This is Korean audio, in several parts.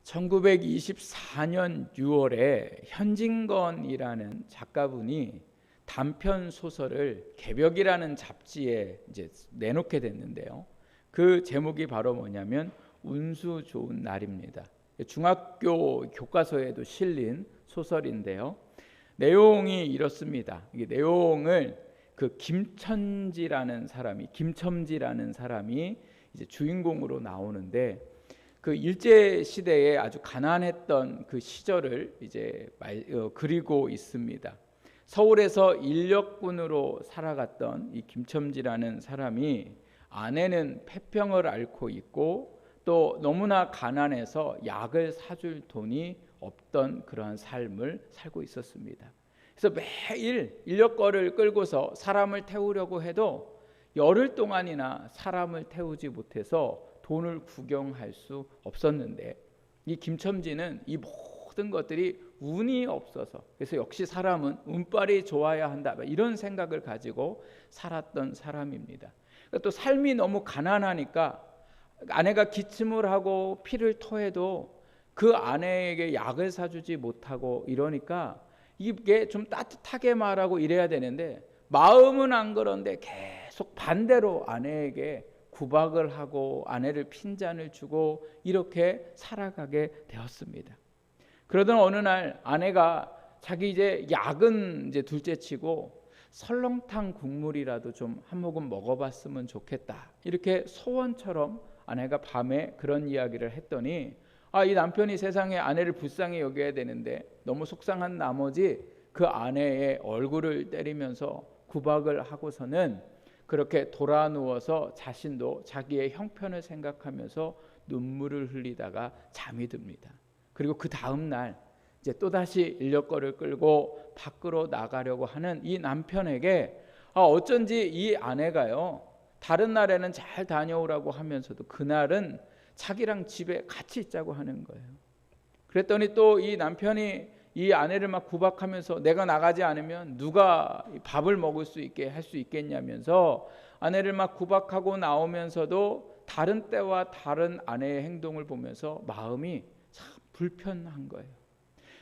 1924년 6월에 현진건이라는 작가분이 단편 소설을 개벽이라는 잡지에 이제 내놓게 됐는데요. 그 제목이 바로 뭐냐면 운수 좋은 날입니다. 중학교 교과서에도 실린 소설인데요. 내용이 이렇습니다. 이 내용을 김첨지라는 사람이 이제 주인공으로 나오는데, 그 일제 시대에 아주 가난했던 그 시절을 이제 그리고 있습니다. 서울에서 인력군으로 살아갔던 이 김첨지라는 사람이 아내는 폐병을 앓고 있고 또 너무나 가난해서 약을 사줄 돈이 없던 그러한 삶을 살고 있었습니다. 그래서 매일 인력거를 끌고서 사람을 태우려고 해도 열흘 동안이나 사람을 태우지 못해서 돈을 구경할 수 없었는데, 이 김첨지는 이 모든 것들이 운이 없어서, 그래서 역시 사람은 운빨이 좋아야 한다, 이런 생각을 가지고 살았던 사람입니다. 또 삶이 너무 가난하니까 아내가 기침을 하고 피를 토해도 그 아내에게 약을 사주지 못하고 이러니까 이게 좀 따뜻하게 말하고 이래야 되는데 마음은 안 그런데 계속 반대로 아내에게 구박을 하고 아내를 핀잔을 주고 이렇게 살아가게 되었습니다. 그러던 어느 날 아내가 자기 이제 약은 이제 둘째치고 설렁탕 국물이라도 좀 한 모금 먹어봤으면 좋겠다, 이렇게 소원처럼 아내가 밤에 그런 이야기를 했더니 이 남편이 세상에 아내를 불쌍히 여겨야 되는데 너무 속상한 나머지 그 아내의 얼굴을 때리면서 구박을 하고서는 그렇게 돌아 누워서 자신도 자기의 형편을 생각하면서 눈물을 흘리다가 잠이 듭니다. 그리고 그 다음 날 이제 또다시 인력거를 끌고 밖으로 나가려고 하는 이 남편에게 어쩐지 이 아내가요, 다른 날에는 잘 다녀오라고 하면서도 그날은 자기랑 집에 같이 있자고 하는 거예요. 그랬더니 또 이 남편이 이 아내를 막 구박하면서 내가 나가지 않으면 누가 밥을 먹을 수 있게 할 수 있겠냐면서 아내를 막 구박하고 나오면서도 다른 때와 다른 아내의 행동을 보면서 마음이 참 불편한 거예요.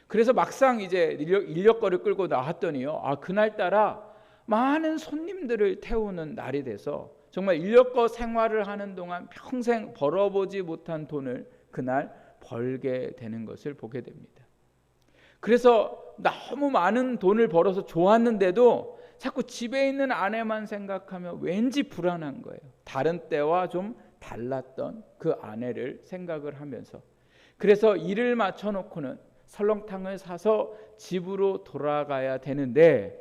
그래서 막상 이제 인력거를 끌고 나왔더니요, 그날따라 많은 손님들을 태우는 날이 돼서 정말 인력거 생활을 하는 동안 평생 벌어보지 못한 돈을 그날 벌게 되는 것을 보게 됩니다. 그래서 너무 많은 돈을 벌어서 좋았는데도 자꾸 집에 있는 아내만 생각하면 왠지 불안한 거예요. 다른 때와 좀 달랐던 그 아내를 생각을 하면서, 그래서 일을 맞춰놓고는 설렁탕을 사서 집으로 돌아가야 되는데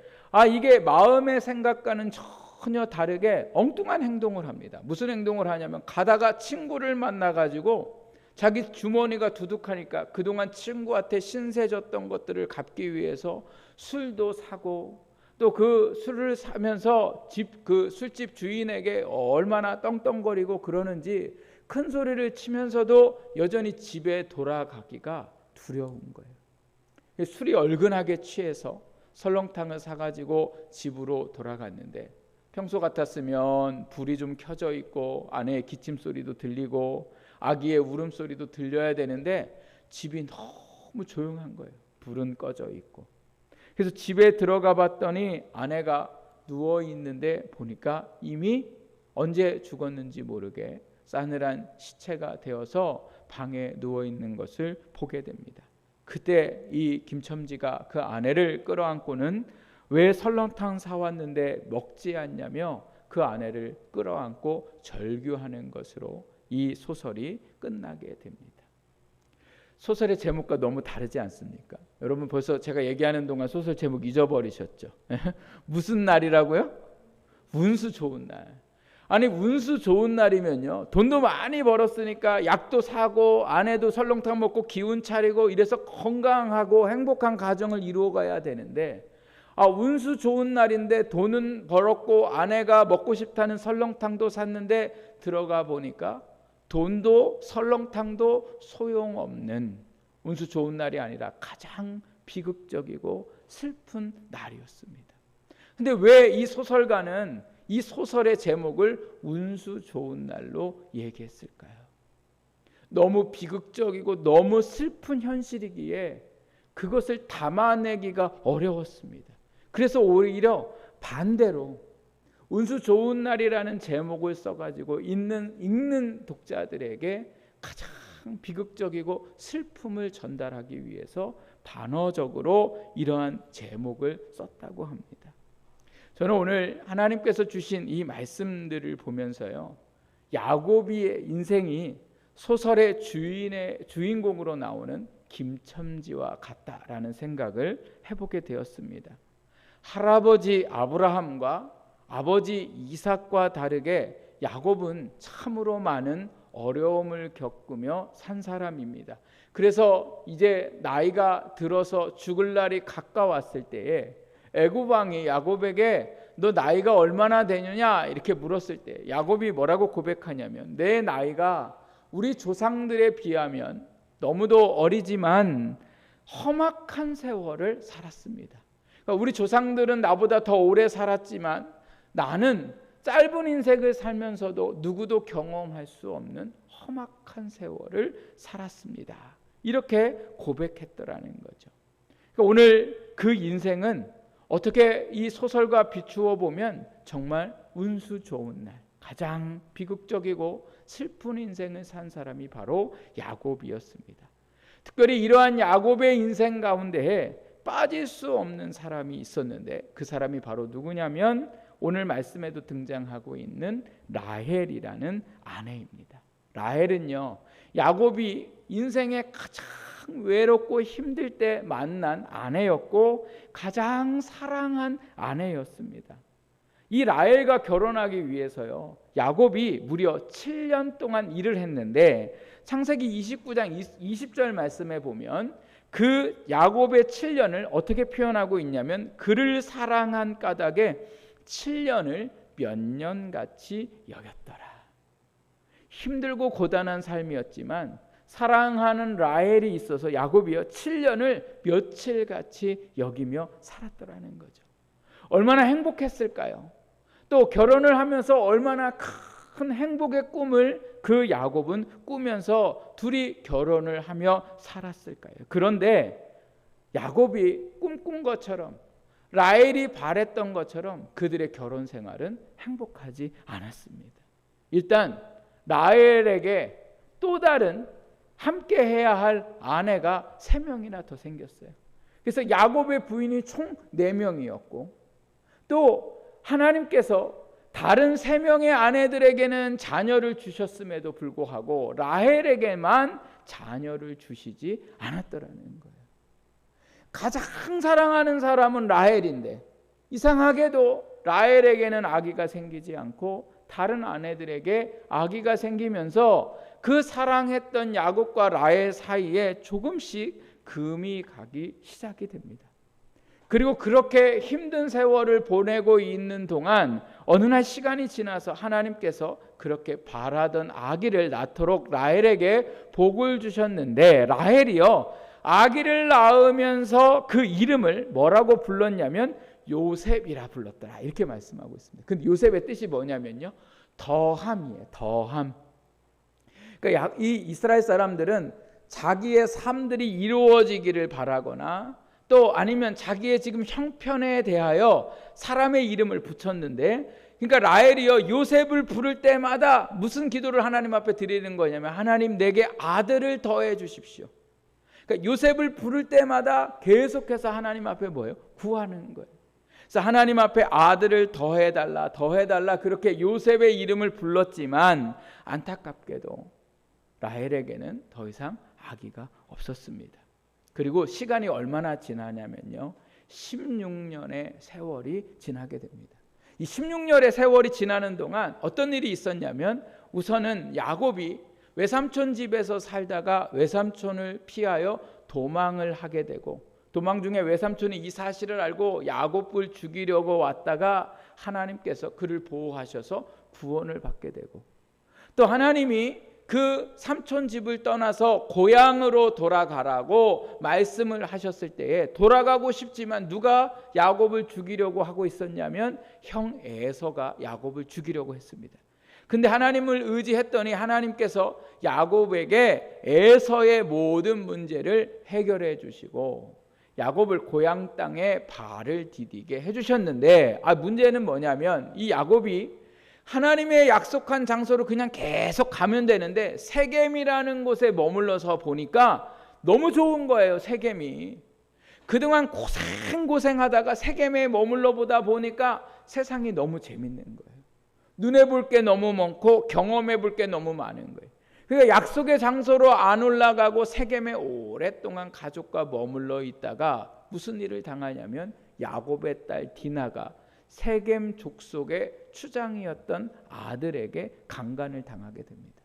이게 마음의 생각과는 전혀 다르게 엉뚱한 행동을 합니다. 무슨 행동을 하냐면 가다가 친구를 만나가지고 자기 주머니가 두둑하니까 그동안 친구한테 신세졌던 것들을 갚기 위해서 술도 사고, 또 그 술을 사면서 그 술집 주인에게 얼마나 떵떵거리고 그러는지 큰 소리를 치면서도 여전히 집에 돌아가기가 두려운 거예요. 술이 얼근하게 취해서 설렁탕을 사가지고 집으로 돌아갔는데 평소 같았으면 불이 좀 켜져 있고 아내의 기침 소리도 들리고 아기의 울음소리도 들려야 되는데 집이 너무 조용한 거예요. 불은 꺼져 있고. 그래서 집에 들어가 봤더니 아내가 누워 있는데 보니까 이미 언제 죽었는지 모르게 싸늘한 시체가 되어서 방에 누워 있는 것을 보게 됩니다. 그때 이 김첨지가 그 아내를 끌어안고는 왜 설렁탕 사왔는데 먹지 않냐며 그 아내를 끌어안고 절규하는 것으로 이 소설이 끝나게 됩니다. 소설의 제목과 너무 다르지 않습니까? 여러분 벌써 제가 얘기하는 동안 소설 제목 잊어버리셨죠? 무슨 날이라고요? 운수 좋은 날. 아니 운수 좋은 날이면요, 돈도 많이 벌었으니까 약도 사고 아내도 설렁탕 먹고 기운 차리고 이래서 건강하고 행복한 가정을 이루어가야 되는데 운수 좋은 날인데 돈은 벌었고 아내가 먹고 싶다는 설렁탕도 샀는데 들어가 보니까 돈도 설렁탕도 소용없는 운수 좋은 날이 아니라 가장 비극적이고 슬픈 날이었습니다. 근데 왜 이 소설가는 이 소설의 제목을 운수 좋은 날로 얘기했을까요? 너무 비극적이고 너무 슬픈 현실이기에 그것을 담아내기가 어려웠습니다. 그래서 오히려 반대로 운수 좋은 날이라는 제목을 써가지고 읽는 독자들에게 가장 비극적이고 슬픔을 전달하기 위해서 반어적으로 이러한 제목을 썼다고 합니다. 저는 오늘 하나님께서 주신 이 말씀들을 보면서요, 야곱의 인생이 소설의 주인공으로 나오는 김첨지와 같다라는 생각을 해보게 되었습니다. 할아버지 아브라함과 아버지 이삭과 다르게 야곱은 참으로 많은 어려움을 겪으며 산 사람입니다. 그래서 이제 나이가 들어서 죽을 날이 가까웠을 때에 애굽 왕이 야곱에게 너 나이가 얼마나 되느냐 이렇게 물었을 때 야곱이 뭐라고 고백하냐면 내 나이가 우리 조상들에 비하면 너무도 어리지만 험악한 세월을 살았습니다. 그러니까 우리 조상들은 나보다 더 오래 살았지만 나는 짧은 인생을 살면서도 누구도 경험할 수 없는 험악한 세월을 살았습니다. 이렇게 고백했더라는 거죠. 그러니까 오늘 그 인생은 어떻게 이 소설과 비추어 보면 정말 운수 좋은 날, 가장 비극적이고 슬픈 인생을 산 사람이 바로 야곱이었습니다. 특별히 이러한 야곱의 인생 가운데에 빠질 수 없는 사람이 있었는데 그 사람이 바로 누구냐면 오늘 말씀에도 등장하고 있는 라헬이라는 아내입니다. 라헬은요, 야곱이 인생에 가장 외롭고 힘들 때 만난 아내였고 가장 사랑한 아내였습니다. 이 라헬과 결혼하기 위해서요, 야곱이 무려 7년 동안 일을 했는데 창세기 29장 20절 말씀에 보면 그 야곱의 7년을 어떻게 표현하고 있냐면 그를 사랑한 까닭에 7년을 몇 년같이 여겼더라. 힘들고 고단한 삶이었지만 사랑하는 라헬이 있어서 야곱이요 7년을 며칠같이 여기며 살았더라는 거죠. 얼마나 행복했을까요? 또 결혼을 하면서 얼마나 큰 행복의 꿈을 그 야곱은 꾸면서 둘이 결혼을 하며 살았을까요? 그런데 야곱이 꿈꾼 것처럼 라헬이 바랬던 것처럼 그들의 결혼 생활은 행복하지 않았습니다. 일단 라헬에게 또 다른 함께 해야 할 아내가 3명이나 더 생겼어요. 그래서 야곱의 부인이 총 4명이었고 또 하나님께서 다른 3명의 아내들에게는 자녀를 주셨음에도 불구하고 라헬에게만 자녀를 주시지 않았더라는 거예요. 가장 사랑하는 사람은 라헬인데 이상하게도 라헬에게는 아기가 생기지 않고 다른 아내들에게 아기가 생기면서 그 사랑했던 야곱과 라헬 사이에 조금씩 금이 가기 시작이 됩니다. 그리고 그렇게 힘든 세월을 보내고 있는 동안 어느 날 시간이 지나서 하나님께서 그렇게 바라던 아기를 낳도록 라헬에게 복을 주셨는데 라헬이요 아기를 낳으면서 그 이름을 뭐라고 불렀냐면 요셉이라 불렀더라 이렇게 말씀하고 있습니다. 근데 요셉의 뜻이 뭐냐면요 더함이에요. 더함. 그러니까 이 이스라엘 사람들은 자기의 삶들이 이루어지기를 바라거나 또 아니면 자기의 지금 형편에 대하여 사람의 이름을 붙였는데 그러니까 라헬이요 요셉을 부를 때마다 무슨 기도를 하나님 앞에 드리는 거냐면 하나님 내게 아들을 더해 주십시오. 그러니까 요셉을 부를 때마다 계속해서 하나님 앞에 뭐예요? 구하는 거예요. 그래서 하나님 앞에 아들을 더해달라 더해달라 그렇게 요셉의 이름을 불렀지만 안타깝게도 라헬에게는 더 이상 아기가 없었습니다. 그리고 시간이 얼마나 지나냐면요 16년의 세월이 지나게 됩니다. 이 16년의 세월이 지나는 동안 어떤 일이 있었냐면 우선은 야곱이 외삼촌 집에서 살다가 외삼촌을 피하여 도망을 하게 되고 도망 중에 외삼촌이 이 사실을 알고 야곱을 죽이려고 왔다가 하나님께서 그를 보호하셔서 구원을 받게 되고 또 하나님이 그 삼촌 집을 떠나서 고향으로 돌아가라고 말씀을 하셨을 때에 돌아가고 싶지만 누가 야곱을 죽이려고 하고 있었냐면 형 에서가 야곱을 죽이려고 했습니다. 근데 하나님을 의지했더니 하나님께서 야곱에게 에서의 모든 문제를 해결해 주시고 야곱을 고향 땅에 발을 디디게 해주셨는데, 문제는 뭐냐면 이 야곱이 하나님의 약속한 장소로 그냥 계속 가면 되는데 세겜이라는 곳에 머물러서 보니까 너무 좋은 거예요. 세겜이 그동안 고생하다가 세겜에 머물러 보다 보니까 세상이 너무 재밌는 거예요. 눈에 볼 게 너무 많고 경험해 볼 게 너무 많은 거예요. 그러니까 약속의 장소로 안 올라가고 세겜에 오랫동안 가족과 머물러 있다가 무슨 일을 당하냐면 야곱의 딸 디나가 세겜 족속의 추장이었던 아들에게 강간을 당하게 됩니다.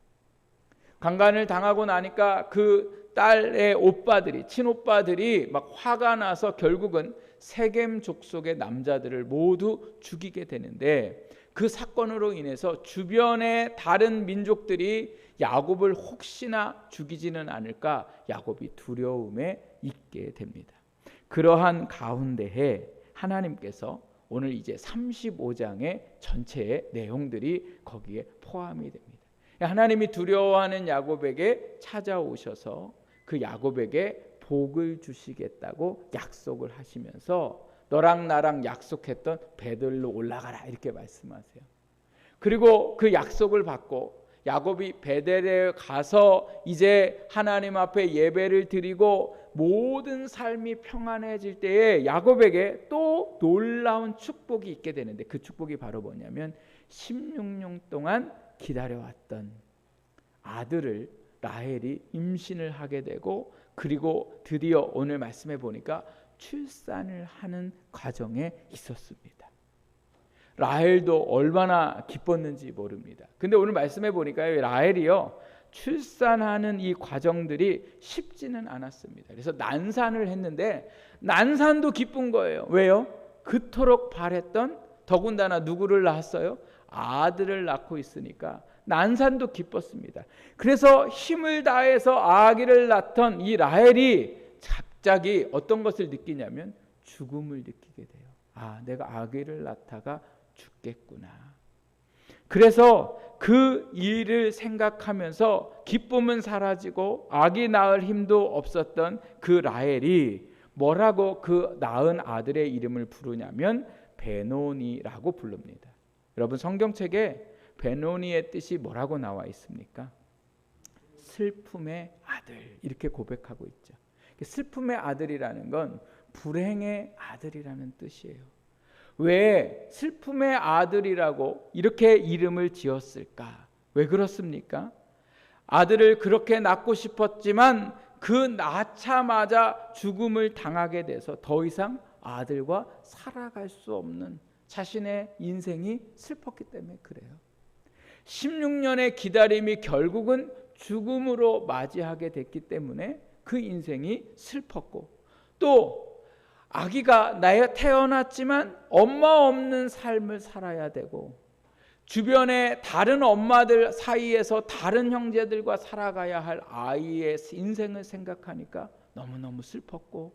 강간을 당하고 나니까 그 딸의 오빠들이, 친오빠들이 막 화가 나서 결국은 세겜 족속의 남자들을 모두 죽이게 되는데, 그 사건으로 인해서 주변의 다른 민족들이 야곱을 혹시나 죽이지는 않을까 야곱이 두려움에 있게 됩니다. 그러한 가운데에 하나님께서 오늘 이제 35장의 전체의 내용들이 거기에 포함이 됩니다. 하나님이 두려워하는 야곱에게 찾아오셔서 그 야곱에게 복을 주시겠다고 약속을 하시면서 너랑 나랑 약속했던 베들로 올라가라 이렇게 말씀하세요. 그리고 그 약속을 받고 야곱이 베델에 가서 이제 하나님 앞에 예배를 드리고 모든 삶이 평안해질 때에 야곱에게 또 놀라운 축복이 있게 되는데, 그 축복이 바로 뭐냐면 16년 동안 기다려왔던 아들을 라헬이 임신을 하게 되고, 그리고 드디어 오늘 말씀해 보니까 출산을 하는 과정에 있었습니다. 라헬도 얼마나 기뻤는지 모릅니다. 근데 오늘 말씀해 보니까요, 라헬이요 출산하는 이 과정들이 쉽지는 않았습니다. 그래서 난산을 했는데 난산도 기쁜 거예요. 왜요? 그토록 바랬던, 더군다나 누구를 낳았어요? 아들을 낳고 있으니까 난산도 기뻤습니다. 그래서 힘을 다해서 아기를 낳던 이 라헬이 갑자기 어떤 것을 느끼냐면 죽음을 느끼게 돼요. 내가 아기를 낳다가 죽겠구나. 그래서 그 일을 생각하면서 기쁨은 사라지고 아기 낳을 힘도 없었던 그 라헬이 뭐라고 그 낳은 아들의 이름을 부르냐면 베노니라고 부릅니다. 여러분, 성경책에 베노니의 뜻이 뭐라고 나와 있습니까? 슬픔의 아들, 이렇게 고백하고 있죠. 슬픔의 아들이라는 건 불행의 아들이라는 뜻이에요. 왜 슬픔의 아들이라고 이렇게 이름을 지었을까? 왜 그렇습니까? 아들을 그렇게 낳고 싶었지만 그 낳자마자 죽음을 당하게 돼서 더 이상 아들과 살아갈 수 없는 자신의 인생이 슬펐기 때문에 그래요. 16년의 기다림이 결국은 죽음으로 맞이하게 됐기 때문에 그 인생이 슬펐고, 또 아기가 나에 태어났지만 엄마 없는 삶을 살아야 되고, 주변의 다른 엄마들 사이에서 다른 형제들과 살아가야 할 아이의 인생을 생각하니까 너무너무 슬펐고,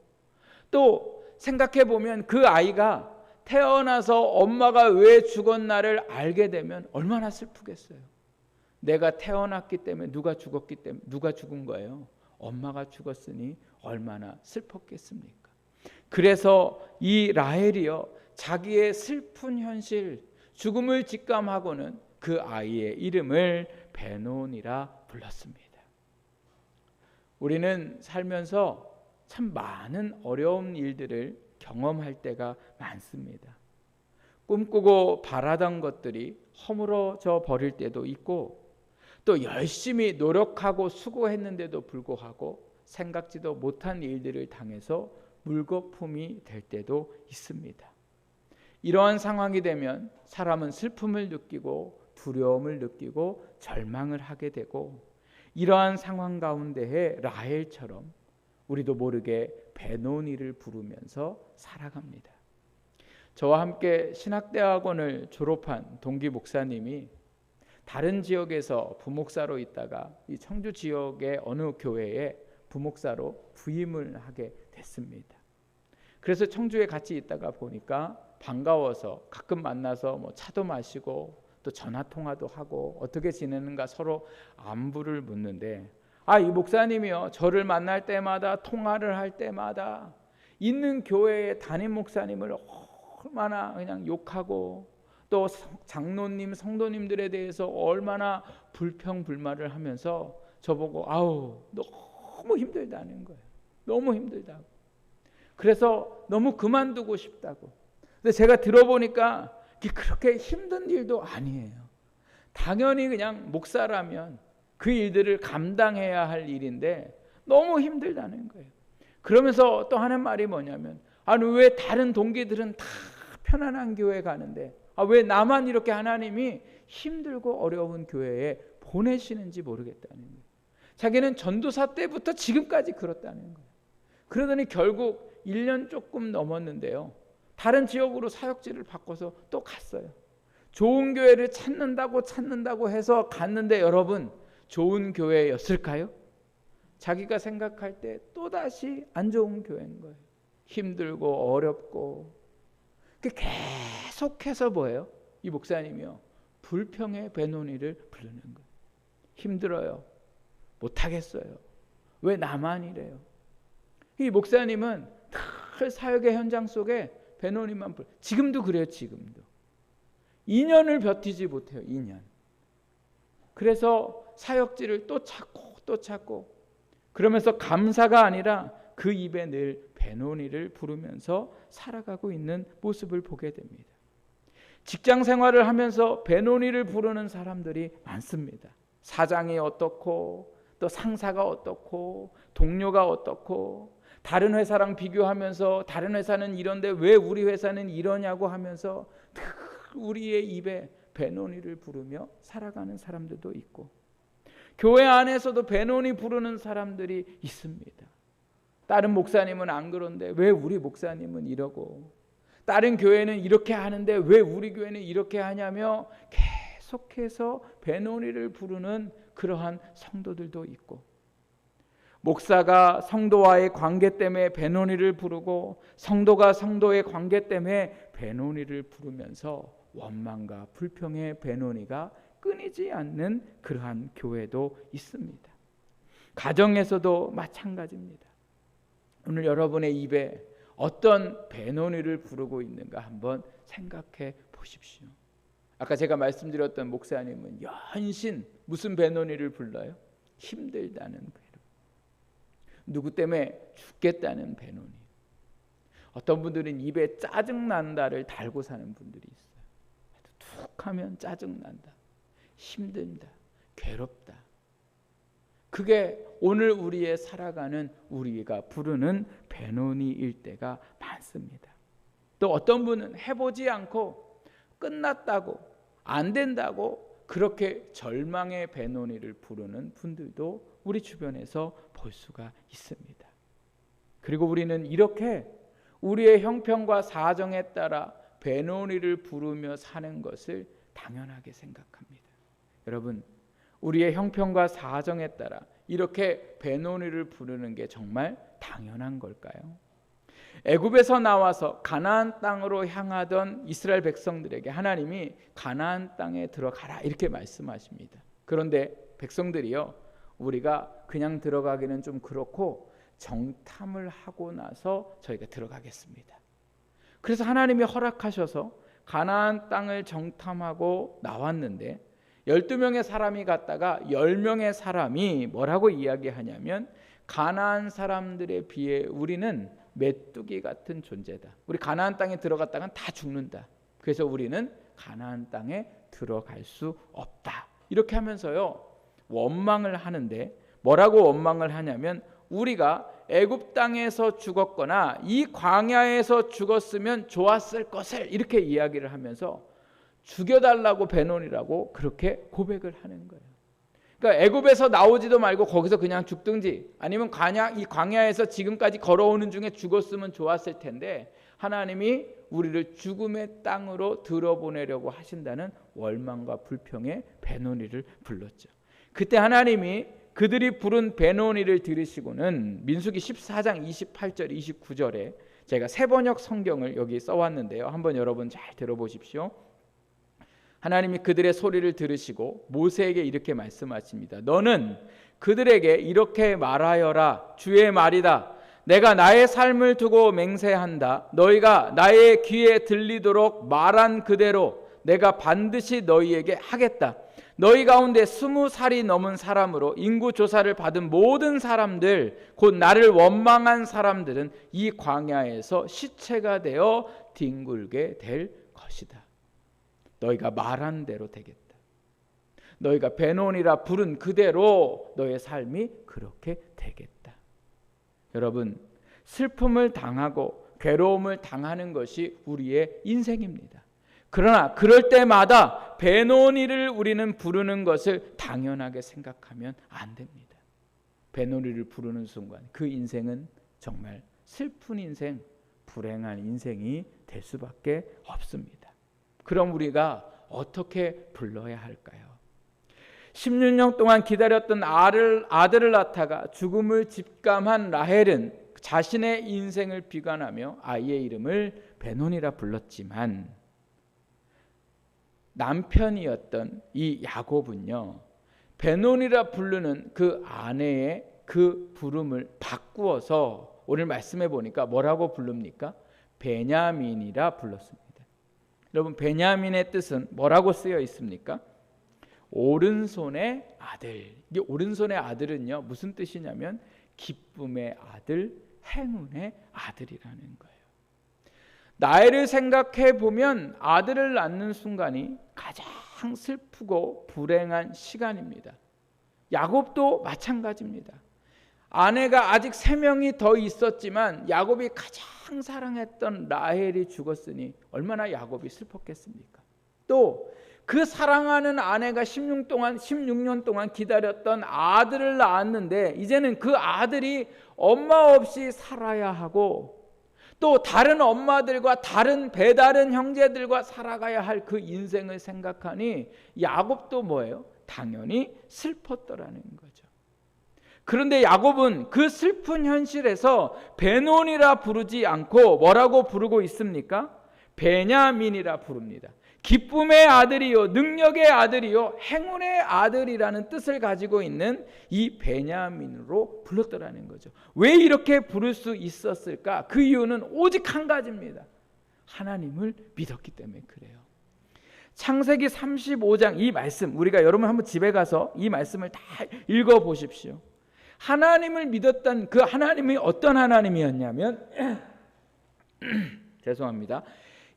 또 생각해 보면 그 아이가 태어나서 엄마가 왜 죽었나를 알게 되면 얼마나 슬프겠어요. 내가 태어났기 때문에, 누가 죽었기 때문에, 누가 죽은 거예요? 엄마가 죽었으니 얼마나 슬펐겠습니까? 그래서 이 라헬이요 자기의 슬픈 현실, 죽음을 직감하고는 그 아이의 이름을 베논이라 불렀습니다. 우리는 살면서 참 많은 어려운 일들을 경험할 때가 많습니다. 꿈꾸고 바라던 것들이 허물어져 버릴 때도 있고, 또 열심히 노력하고 수고했는데도 불구하고 생각지도 못한 일들을 당해서 물거품이 될 때도 있습니다. 이러한 상황이 되면 사람은 슬픔을 느끼고 두려움을 느끼고 절망을 하게 되고, 이러한 상황 가운데에 라헬처럼 우리도 모르게 베노니를 부르면서 살아갑니다. 저와 함께 신학대학원을 졸업한 동기 목사님이 다른 지역에서 부목사로 있다가 이 청주 지역의 어느 교회에 부목사로 부임을 하게 됐습니다. 그래서 청주에 같이 있다가 보니까 반가워서 가끔 만나서 차도 마시고 또 전화 통화도 하고 어떻게 지내는가 서로 안부를 묻는데, 이 목사님이요, 저를 만날 때마다 통화를 할 때마다 있는 교회의 담임 목사님을 얼마나 그냥 욕하고 또 장로님, 성도님들에 대해서 얼마나 불평불만을 하면서 저보고 너무 힘들다는 거예요. 너무 힘들다고. 그래서 너무 그만두고 싶다고. 근데 제가 들어보니까 그렇게 힘든 일도 아니에요. 당연히 그냥 목사라면 그 일들을 감당해야 할 일인데 너무 힘들다는 거예요. 그러면서 또 하는 말이 뭐냐면, 왜 다른 동기들은 다 편안한 교회 가는데 왜 나만 이렇게 하나님이 힘들고 어려운 교회에 보내시는지 모르겠다는 거예요. 자기는 전도사 때부터 지금까지 그렇다는 거예요. 그러더니 결국 1년 조금 넘었는데요, 다른 지역으로 사역지를 바꿔서 또 갔어요. 좋은 교회를 찾는다고 해서 갔는데 여러분, 좋은 교회였을까요? 자기가 생각할 때 또다시 안 좋은 교회인 거예요. 힘들고 어렵고. 계속해서 뭐예요? 이 목사님이요, 불평의 배논이를 부르는 거예요. 힘들어요. 못하겠어요. 왜 나만 이래요? 이 목사님은 늘 사역의 현장 속에 배논이만 지금도 그래요. 지금도 2년을 버티지 못해요. 2년. 그래서 사역지를 또 찾고 그러면서 감사가 아니라 그 입에 늘 배논이를 부르면서 살아가고 있는 모습을 보게 됩니다. 직장 생활을 하면서 배논이를 부르는 사람들이 많습니다. 사장이 어떻고 또 상사가 어떻고 동료가 어떻고 다른 회사랑 비교하면서 다른 회사는 이런데 왜 우리 회사는 이러냐고 하면서 우리의 입에 배논이를 부르며 살아가는 사람들도 있고, 교회 안에서도 배논이 부르는 사람들이 있습니다. 다른 목사님은 안 그런데 왜 우리 목사님은 이러고, 다른 교회는 이렇게 하는데 왜 우리 교회는 이렇게 하냐며 계속해서 배논이를 부르는 그러한 성도들도 있고, 목사가 성도와의 관계 때문에 배논이를 부르고 성도가 성도의 관계 때문에 배논이를 부르면서 원망과 불평의 배논이가 끊이지 않는 그러한 교회도 있습니다. 가정에서도 마찬가지입니다. 오늘 여러분의 입에 어떤 배논이를 부르고 있는가 한번 생각해 보십시오. 아까 제가 말씀드렸던 목사님은 연신 무슨 배논이를 불러요? 힘들다는 배논. 누구 때문에 죽겠다는 배논이. 어떤 분들은 입에 짜증난다를 달고 사는 분들이 있어요. 툭 하면 짜증난다, 힘든다, 괴롭다. 그게 오늘 우리의 살아가는 우리가 부르는 배논이일 때가 많습니다. 또 어떤 분은 해보지 않고 끝났다고 안 된다고 그렇게 절망의 배논이를 부르는 분들도 우리 주변에서 볼 수가 있습니다. 그리고 우리는 이렇게 우리의 형편과 사정에 따라 배논이를 부르며 사는 것을 당연하게 생각합니다. 여러분, 우리의 형편과 사정에 따라 이렇게 배논이를 부르는 게 정말 당연한 걸까요? 애굽에서 나와서 가나안 땅으로 향하던 이스라엘 백성들에게 하나님이 가나안 땅에 들어가라 이렇게 말씀하십니다. 그런데 백성들이요, 우리가 그냥 들어가기는 좀 그렇고 정탐을 하고 나서 저희가 들어가겠습니다. 그래서 하나님이 허락하셔서 가나안 땅을 정탐하고 나왔는데 12명의 사람이 갔다가 10명의 사람이 뭐라고 이야기하냐면, 가나안 사람들에 비해 우리는 메뚜기 같은 존재다. 우리 가나안 땅에 들어갔다간 다 죽는다. 그래서 우리는 가나안 땅에 들어갈 수 없다. 이렇게 하면서요, 원망을 하는데, 뭐라고 원망을 하냐면, 우리가 애굽 땅에서 죽었거나 이 광야에서 죽었으면 좋았을 것을 이렇게 이야기를 하면서 죽여달라고 배논이라고 그렇게 고백을 하는 거예요. 그러니까 애굽에서 나오지도 말고 거기서 그냥 죽든지, 아니면 이 광야에서 지금까지 걸어오는 중에 죽었으면 좋았을 텐데 하나님이 우리를 죽음의 땅으로 들어보내려고 하신다는 월망과 불평의 배논이를 불렀죠. 그때 하나님이 그들이 부른 배논이를 들으시고는 민수기 14장 28절 29절에 제가 새 번역 성경을 여기 써왔는데요, 한번 여러분 잘 들어보십시오. 하나님이 그들의 소리를 들으시고 모세에게 이렇게 말씀하십니다. 너는 그들에게 이렇게 말하여라. 주의 말이다. 내가 나의 삶을 두고 맹세한다. 너희가 나의 귀에 들리도록 말한 그대로 내가 반드시 너희에게 하겠다. 너희 가운데 20살이 넘은 사람으로 인구 조사를 받은 모든 사람들, 곧 나를 원망한 사람들은 이 광야에서 시체가 되어 뒹굴게 될 것이다. 너희가 말한 대로 되겠다. 너희가 베논이라 부른 그대로 너의 삶이 그렇게 되겠다. 여러분, 슬픔을 당하고 괴로움을 당하는 것이 우리의 인생입니다. 그러나 그럴 때마다 베노니를 우리는 부르는 것을 당연하게 생각하면 안 됩니다. 베노니를 부르는 순간 그 인생은 정말 슬픈 인생, 불행한 인생이 될 수밖에 없습니다. 그럼 우리가 어떻게 불러야 할까요? 16년 동안 기다렸던 아들을 낳다가 죽음을 직감한 라헬은 자신의 인생을 비관하며 아이의 이름을 베논이라 불렀지만 남편이었던 이 야곱은요, 베논이라 부르는 그 아내의 그 부름을 바꾸어서 오늘 말씀해 보니까 뭐라고 부릅니까? 베냐민이라 불렀습니다. 여러분, 베냐민의 뜻은 뭐라고 쓰여 있습니까? 오른손의 아들. 이게 오른손의 아들은요, 무슨 뜻이냐면 기쁨의 아들, 행운의 아들이라는 거예요. 나이를 생각해 보면 아들을 낳는 순간이 가장 슬프고 불행한 시간입니다. 야곱도 마찬가지입니다. 아내가 아직 3명이 더 있었지만 야곱이 가장 사랑했던 라헬이 죽었으니 얼마나 야곱이 슬펐겠습니까? 또 그 사랑하는 아내가 16년 동안 기다렸던 아들을 낳았는데 이제는 그 아들이 엄마 없이 살아야 하고 또 다른 엄마들과 다른 배다른 형제들과 살아가야 할 그 인생을 생각하니 야곱도 뭐예요? 당연히 슬펐더라는 거죠. 그런데 야곱은 그 슬픈 현실에서 베논이라 부르지 않고 뭐라고 부르고 있습니까? 베냐민이라 부릅니다. 기쁨의 아들이요, 능력의 아들이요, 행운의 아들이라는 뜻을 가지고 있는 이 베냐민으로 불렀더라는 거죠. 왜 이렇게 부를 수 있었을까? 그 이유는 오직 한 가지입니다. 하나님을 믿었기 때문에 그래요. 창세기 35장 이 말씀, 우리가 여러분 한번 집에 가서 이 말씀을 다 읽어보십시오. 하나님을 믿었던 그 하나님이 어떤 하나님이었냐면 죄송합니다.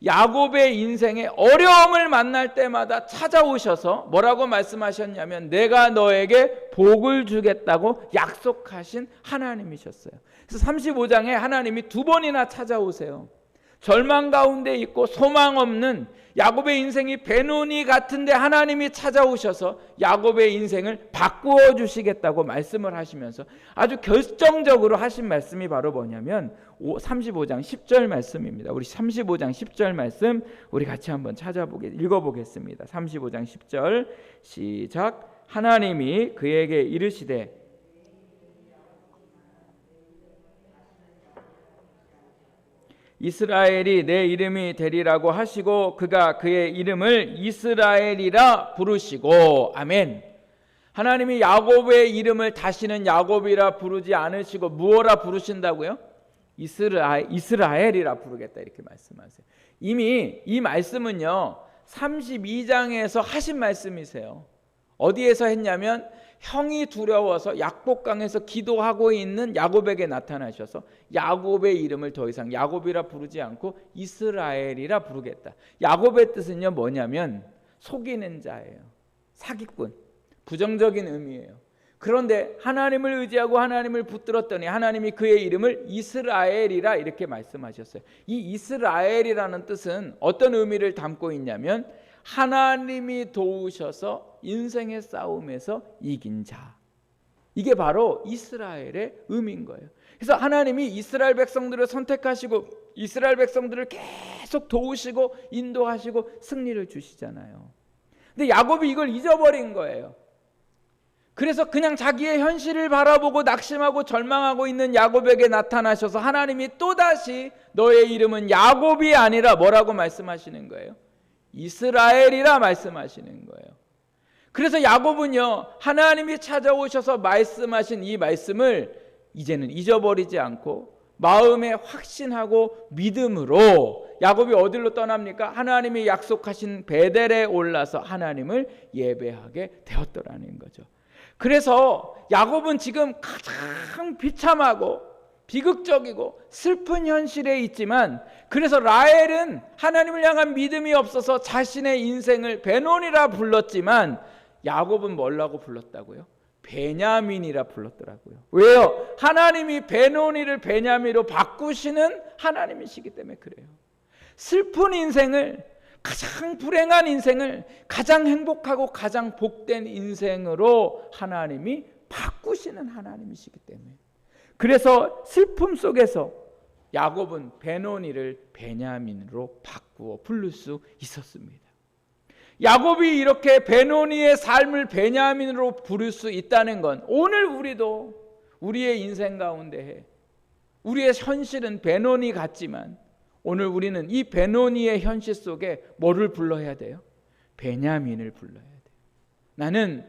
야곱의 인생에 어려움을 만날 때마다 찾아오셔서 뭐라고 말씀하셨냐면 내가 너에게 복을 주겠다고 약속하신 하나님이셨어요. 그래서 35장에 하나님이 2번이나 찾아오세요. 절망 가운데 있고 소망 없는 야곱의 인생이 베논이 같은데 하나님이 찾아오셔서 야곱의 인생을 바꾸어 주시겠다고 말씀을 하시면서 아주 결정적으로 하신 말씀이 바로 뭐냐면 35장 10절 말씀입니다. 우리 35장 10절 말씀 우리 같이 한번 읽어보겠습니다. 35장 10절 시작. 하나님이 그에게 이르시되 이스라엘이 내 이름이 되리라고 하시고 그가 그의 이름을 이스라엘이라 부르시고 아멘. 하나님이 야곱의 이름을 다시는 야곱이라 부르지 않으시고 무엇라 부르신다고요? 이스라엘이라 부르겠다 이렇게 말씀하세요. 이미 이 말씀은요 32장에서 하신 말씀이세요. 어디에서 했냐면 형이 두려워서 약복강에서 기도하고 있는 야곱에게 나타나셔서 야곱의 이름을 더 이상 야곱이라 부르지 않고 이스라엘이라 부르겠다. 야곱의 뜻은요 뭐냐면 속이는 자예요. 사기꾼, 부정적인 의미예요. 그런데 하나님을 의지하고 하나님을 붙들었더니 하나님이 그의 이름을 이스라엘이라 이렇게 말씀하셨어요. 이 이스라엘이라는 뜻은 어떤 의미를 담고 있냐면 하나님이 도우셔서 인생의 싸움에서 이긴 자. 이게 바로 이스라엘의 의미인 거예요. 그래서 하나님이 이스라엘 백성들을 선택하시고 이스라엘 백성들을 계속 도우시고 인도하시고 승리를 주시잖아요. 근데 야곱이 이걸 잊어버린 거예요. 그래서 그냥 자기의 현실을 바라보고 낙심하고 절망하고 있는 야곱에게 나타나셔서 하나님이 또다시 너의 이름은 야곱이 아니라 뭐라고 말씀하시는 거예요? 이스라엘이라 말씀하시는 거예요. 그래서 야곱은요, 하나님이 찾아오셔서 말씀하신 이 말씀을 이제는 잊어버리지 않고 마음에 확신하고 믿음으로 야곱이 어디로 떠납니까? 하나님이 약속하신 베델에 올라서 하나님을 예배하게 되었더라는 거죠. 그래서 야곱은 지금 가장 비참하고 비극적이고 슬픈 현실에 있지만, 그래서 라헬은 하나님을 향한 믿음이 없어서 자신의 인생을 베논이라 불렀지만 야곱은 뭐라고 불렀다고요? 베냐민이라 불렀더라고요. 왜요? 하나님이 베논이를 베냐민으로 바꾸시는 하나님이시기 때문에 그래요. 슬픈 인생을, 가장 불행한 인생을 가장 행복하고 가장 복된 인생으로 하나님이 바꾸시는 하나님이시기 때문에, 그래서 슬픔 속에서 야곱은 베노니를 베냐민으로 바꾸어 부를 수 있었습니다. 야곱이 이렇게 베노니의 삶을 베냐민으로 부를 수 있다는 건, 오늘 우리도 우리의 인생 가운데 우리의 현실은 베노니 같지만 오늘 우리는 이 베노니의 현실 속에 뭐를 불러야 돼요? 베냐민을 불러야 돼요. 나는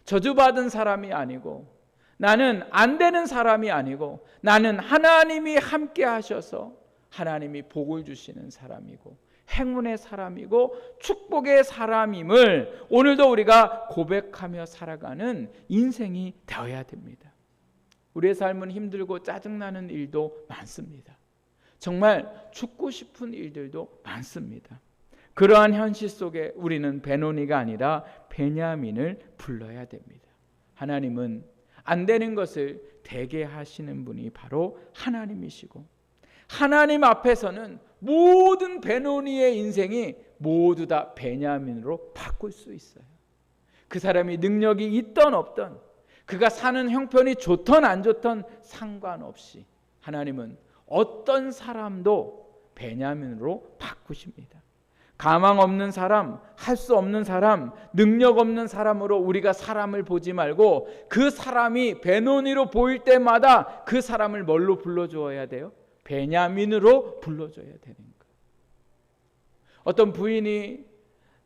저주받은 사람이 아니고, 나는 안 되는 사람이 아니고, 나는 하나님이 함께 하셔서 하나님이 복을 주시는 사람이고 행운의 사람이고 축복의 사람임을 오늘도 우리가 고백하며 살아가는 인생이 되어야 됩니다. 우리의 삶은 힘들고 짜증나는 일도 많습니다. 정말 죽고 싶은 일들도 많습니다. 그러한 현실 속에 우리는 베노니가 아니라 베냐민을 불러야 됩니다. 하나님은 안 되는 것을 되게 하시는 분이 바로 하나님이시고, 하나님 앞에서는 모든 베노니의 인생이 모두 다 베냐민으로 바꿀 수 있어요. 그 사람이 능력이 있던 없던, 그가 사는 형편이 좋던 안 좋던 상관없이 하나님은 어떤 사람도 베냐민으로 바꾸십니다. 가망 없는 사람, 할 수 없는 사람, 능력 없는 사람으로 우리가 사람을 보지 말고 그 사람이 베노니로 보일 때마다 그 사람을 뭘로 불러주어야 돼요? 베냐민으로 불러줘야 되는 거예요. 어떤 부인이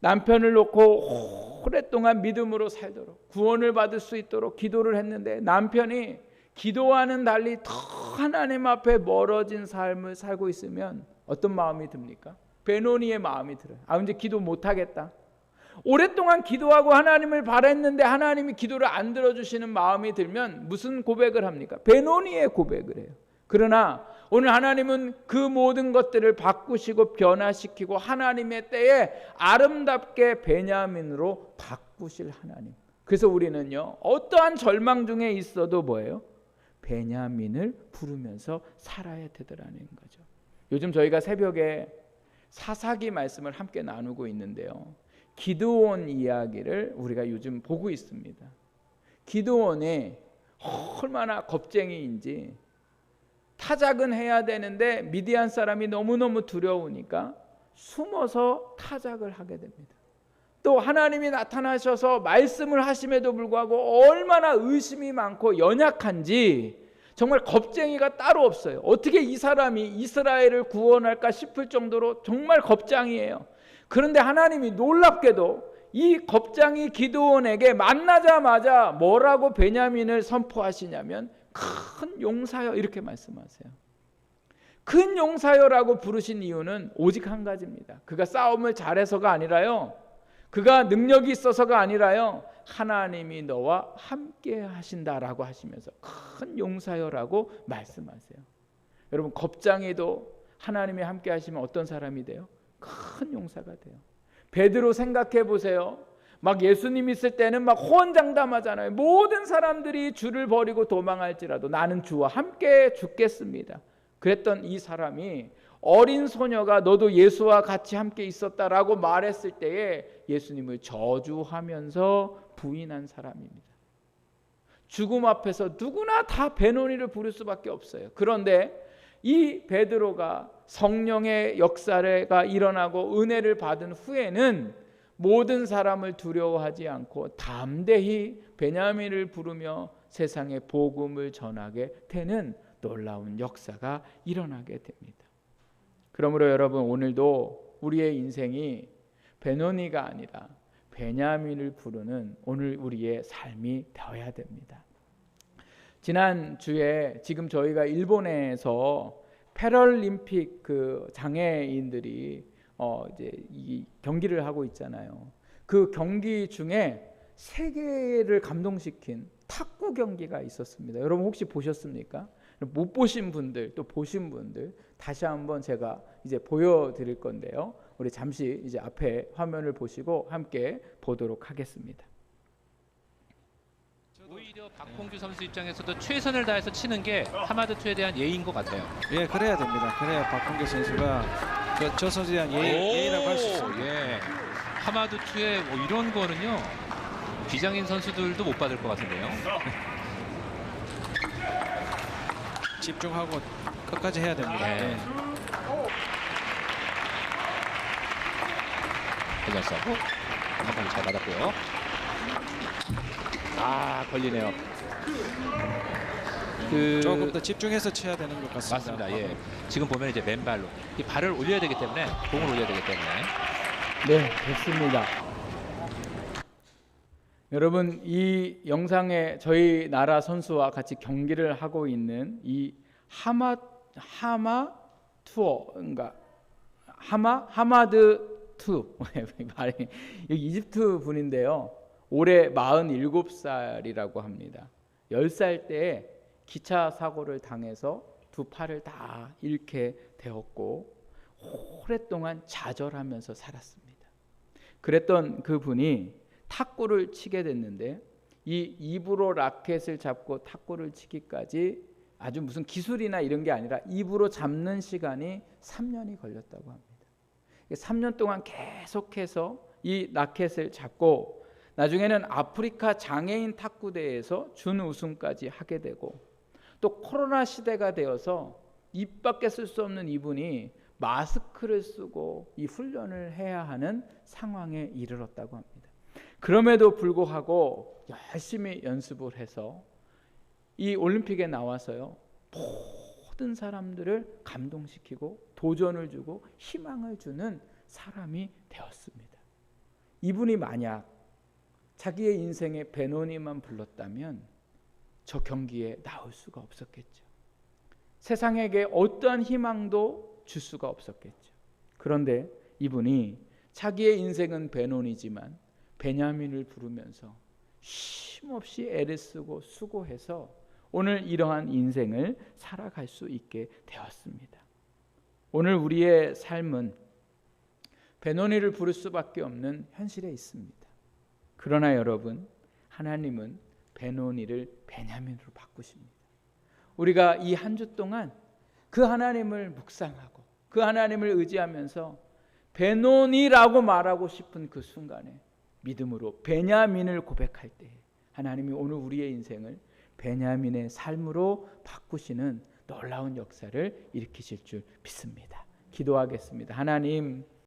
남편을 놓고 오랫동안 믿음으로 살도록, 구원을 받을 수 있도록 기도를 했는데 남편이 기도와는 달리 더 하나님 앞에 멀어진 삶을 살고 있으면 어떤 마음이 듭니까? 베노니의 마음이 들어요. 이제 기도 못하겠다. 오랫동안 기도하고 하나님을 바랬는데 하나님이 기도를 안 들어주시는 마음이 들면 무슨 고백을 합니까? 베노니의 고백을 해요. 그러나 오늘 하나님은 그 모든 것들을 바꾸시고 변화시키고 하나님의 때에 아름답게 베냐민으로 바꾸실 하나님. 그래서 우리는요, 어떠한 절망 중에 있어도 뭐예요? 베냐민을 부르면서 살아야 되더라는 거죠. 요즘 저희가 새벽에 사사기 말씀을 함께 나누고 있는데요, 기드온 이야기를 우리가 요즘 보고 있습니다. 기드온이 얼마나 겁쟁이인지, 타작은 해야 되는데 미디안 사람이 너무너무 두려우니까 숨어서 타작을 하게 됩니다. 또 하나님이 나타나셔서 말씀을 하심에도 불구하고 얼마나 의심이 많고 연약한지 정말 겁쟁이가 따로 없어요. 어떻게 이 사람이 이스라엘을 구원할까 싶을 정도로 정말 겁장이에요. 그런데 하나님이 놀랍게도 이 겁장이 기드온에게 만나자마자 뭐라고 베냐민을 선포하시냐면 큰 용사여, 이렇게 말씀하세요. 큰 용사여라고 부르신 이유는 오직 한 가지입니다. 그가 싸움을 잘해서가 아니라요, 그가 능력이 있어서가 아니라요, 하나님이 너와 함께 하신다라고 하시면서 큰 용사여라고 말씀하세요. 여러분, 겁장이도 하나님이 함께 하시면 어떤 사람이 돼요? 큰 용사가 돼요. 베드로 생각해 보세요. 막 예수님 있을 때는 막 호언장담하잖아요. 모든 사람들이 주를 버리고 도망할지라도 나는 주와 함께 죽겠습니다. 그랬던 이 사람이 어린 소녀가 너도 예수와 같이 함께 있었다라고 말했을 때에 예수님을 저주하면서 부인한 사람입니다. 죽음 앞에서 누구나 다 베노니를 부를 수밖에 없어요. 그런데 이 베드로가 성령의 역사가 일어나고 은혜를 받은 후에는 모든 사람을 두려워하지 않고 담대히 베냐민을 부르며 세상에 복음을 전하게 되는 놀라운 역사가 일어나게 됩니다. 그러므로 여러분, 오늘도 우리의 인생이 베노니가 아니라 베냐민을 부르는 오늘 우리의 삶이 되어야 됩니다. 지난 주에 지금 저희가 일본에서 패럴림픽 그 장애인들이 이제 이 경기를 하고 있잖아요. 그 경기 중에 세계를 감동시킨 탁구 경기가 있었습니다. 여러분 혹시 보셨습니까? 못 보신 분들 또 보신 분들 다시 한번 제가 이제 보여드릴 건데요. 우리 잠시 이제 앞에 화면을 보시고 함께 보도록 하겠습니다. 오히려 박홍규 선수 입장에서도 최선을 다해서 치는 게 하마드2에 대한 예의인 것 같아요. 예, 그래야 됩니다. 그래야 박홍규 선수가 저 선수에 대한 예의라고 할 수 있습니다. 예. 하마드2의 뭐 이런 거는요. 비장인 선수들도 못 받을 것 같은데요. 집중하고 끝까지 해야 됩니다. 네. 대전 서브 한번 잘 받았고요. 걸리네요. 조금 더 집중해서 쳐야 되는 것 같습니다. 맞습니다. 예. 지금 보면 이제 맨발로 이 발을 올려야 되기 때문에 공을 올려야 되기 때문에. 네, 됐습니다. 여러분 이 영상에 저희 나라 선수와 같이 경기를 하고 있는 이 하마투어인가 하마드2 말이 여기 이집트 분인데요. 올해 47살이라고 합니다. 10살 때 기차 사고를 당해서 두 팔을 다 잃게 되었고 오랫동안 좌절하면서 살았습니다. 그랬던 그분이 탁구를 치게 됐는데 이 입으로 라켓을 잡고 탁구를 치기까지 아주 무슨 기술이나 이런 게 아니라 입으로 잡는 시간이 3년이 걸렸다고 합니다. 3년 동안 계속해서 이 라켓을 잡고 나중에는 아프리카 장애인 탁구대회에서 준우승까지 하게 되고 또 코로나 시대가 되어서 입 밖에 쓸 수 없는 이분이 마스크를 쓰고 이 훈련을 해야 하는 상황에 이르렀다고 합니다. 그럼에도 불구하고 열심히 연습을 해서 이 올림픽에 나와서요 모든 사람들을 감동시키고 도전을 주고 희망을 주는 사람이 되었습니다. 이분이 만약 자기의 인생에 베노니만 불렀다면 저 경기에 나올 수가 없었겠죠. 세상에게 어떠한 희망도 줄 수가 없었겠죠. 그런데 이분이 자기의 인생은 베논이지만 베냐민을 부르면서 쉼없이 애를 쓰고 수고해서 오늘 이러한 인생을 살아갈 수 있게 되었습니다. 오늘 우리의 삶은 베노니를 부를 수밖에 없는 현실에 있습니다. 그러나 여러분, 하나님은 베노니를 베냐민으로 바꾸십니다. 우리가 이 한 주 동안 그 하나님을 묵상하고 그 하나님을 의지하면서 베노니라고 말하고 싶은 그 순간에 믿음으로 베냐민을 고백할 때 하나님이 오늘 우리의 인생을 베냐민의 삶으로 바꾸시는 놀라운 역사를 일으키실 줄 믿습니다. 기도하겠습니다. 하나님,